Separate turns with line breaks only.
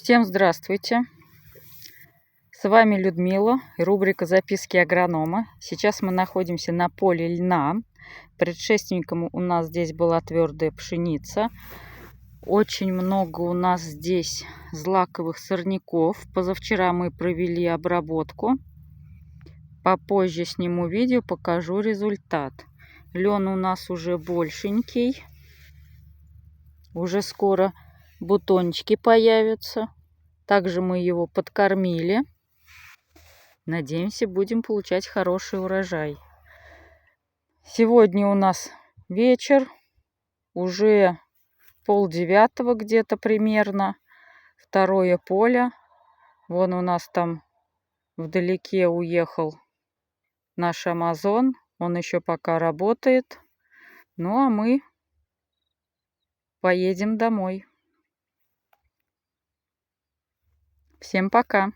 Всем здравствуйте! С вами Людмила и рубрика «Записки агронома». Сейчас мы находимся на поле льна. Предшественником у нас здесь была твердая пшеница. Очень много у нас здесь злаковых сорняков. Позавчера мы провели обработку. Попозже сниму видео, покажу результат. Лен у нас уже большенький. Уже скоро бутончики появятся. Также мы его подкормили. Надеемся, будем получать хороший урожай. Сегодня у нас вечер. Уже 8:30 где-то примерно. Второе поле. Вон у нас там вдалеке уехал наш Амазон. Он еще пока работает. Ну а мы поедем домой. Всем пока!